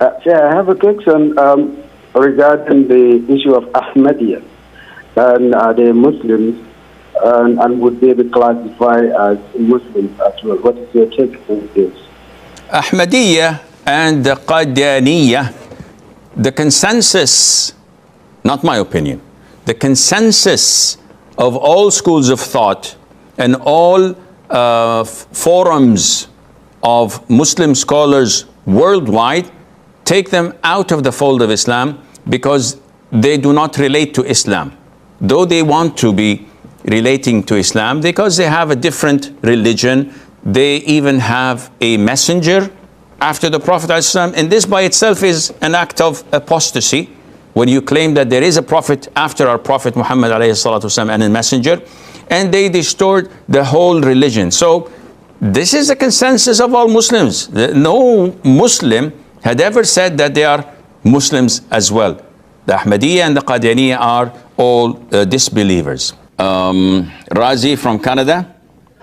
I have a question regarding the issue of Ahmadiyya and the Muslims, and would they be classified as Muslims as well? What is your take on this? Ahmadiyya and the Qadianiyya, the consensus, not my opinion, the consensus of all schools of thought and all forums of Muslim scholars worldwide take them out of the fold of Islam because they do not relate to Islam. Though they want to be relating to Islam because they have a different religion, they even have a messenger after the Prophet ﷺ, and this by itself is an act of apostasy when you claim that there is a prophet after our Prophet Muhammad ﷺ and a messenger, and they distort the whole religion. So this is the consensus of all Muslims. No Muslim had ever said that they are Muslims as well. The Ahmadiyya and the Qadianiyya are all disbelievers. Razi from Canada.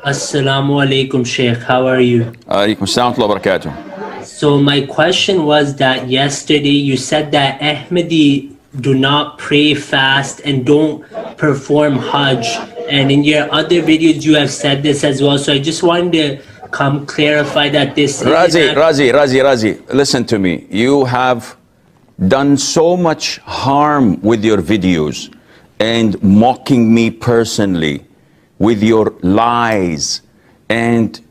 Assalamu alaikum, Sheikh. How are you? Alaikum assalam wa barakatuh. So my question was that yesterday you said that Ahmadi do not pray, fast, and don't perform Hajj. And in your other videos you have said this as well. So I just wanted to come clarify that this Razi, listen to me. You have done so much harm with your videos and mocking me personally with your lies, and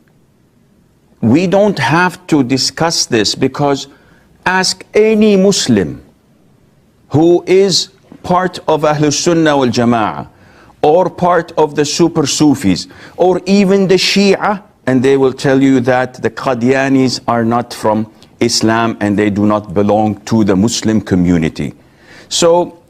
we don't have to discuss this, because ask any Muslim who is part of Ahlul Sunnah wal Jama'ah or part of the Super Sufis or even the Shia, and they will tell you that the Qadianis are not from Islam and they do not belong to the Muslim community. So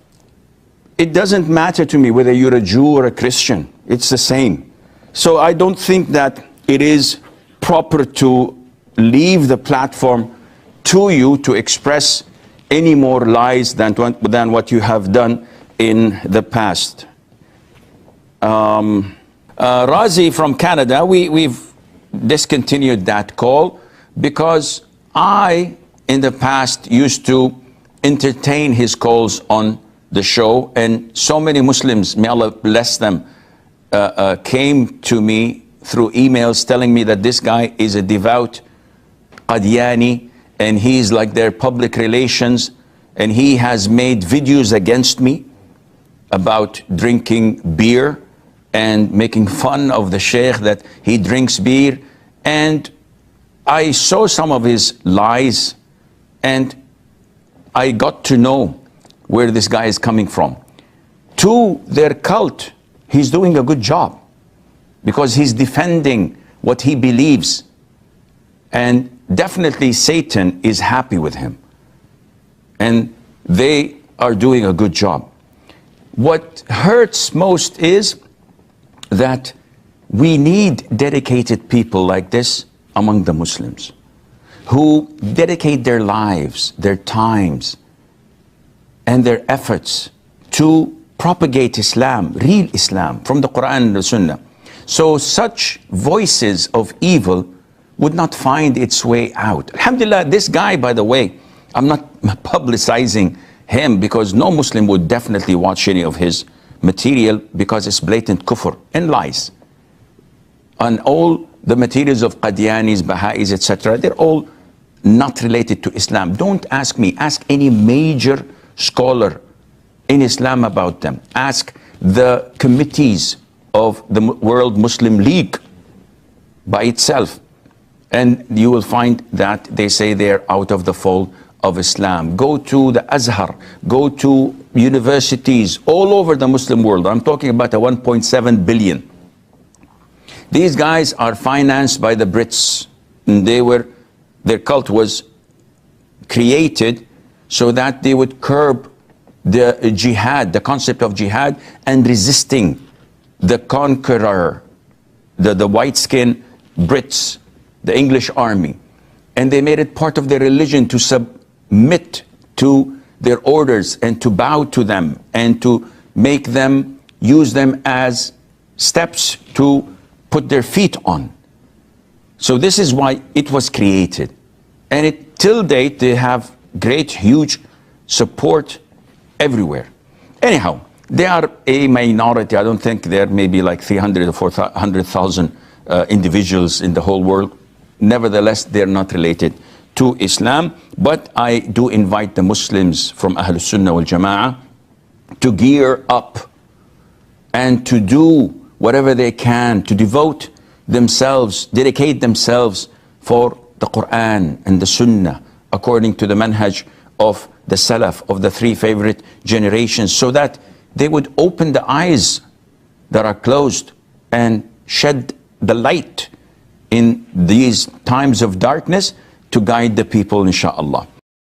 it doesn't matter to me whether you're a Jew or a Christian. It's the same. So I don't think that it is proper to leave the platform to you to express any more lies than what you have done in the past. Razi from Canada, we've discontinued that call because I, in the past, used to entertain his calls on the show, and so many Muslims, may Allah bless them, came to me through emails telling me that this guy is a devout Qadiani and he's like their public relations, and he has made videos against me about drinking beer and making fun of the Sheikh that he drinks beer. And I saw some of his lies and I got to know where this guy is coming from. To their cult, he's doing a good job because he's defending what he believes, and definitely Satan is happy with him, and they are doing a good job. What hurts most is that we need dedicated people like this among the Muslims who dedicate their lives, their times, and their efforts to propagate Islam, real Islam, from the Qur'an and the Sunnah. So such voices of evil would not find its way out. Alhamdulillah, this guy, by the way, I'm not publicizing him because no Muslim would definitely watch any of his material because it's blatant kufr and lies. And all the materials of Qadianis, Baha'is, etc., they're all not related to Islam. Don't ask me, ask any major scholar in Islam about them. Ask the committees of the World Muslim League by itself, and you will find that they say they're out of the fold of Islam. Go to the Azhar, go to universities all over the Muslim world. I'm talking about a 1.7 billion. These guys are financed by the Brits. And their cult was created so that they would curb the jihad, the concept of jihad, and resisting the conqueror, the white-skinned Brits, the English army. And they made it part of their religion to submit to their orders and to bow to them and to make them, use them as steps to put their feet on. So this is why it was created. And till date, they have great, huge support everywhere. Anyhow, they are a minority. I don't think there may be like 300 or 400,000 individuals in the whole world. Nevertheless, they're not related to Islam. But I do invite the Muslims from Ahlul Sunnah wal Jama'ah to gear up and to do whatever they can to devote themselves, dedicate themselves for the Qur'an and the Sunnah according to the manhaj of the Salaf, of the three favorite generations, so that they would open the eyes that are closed and shed the light in these times of darkness to guide the people, inshaAllah.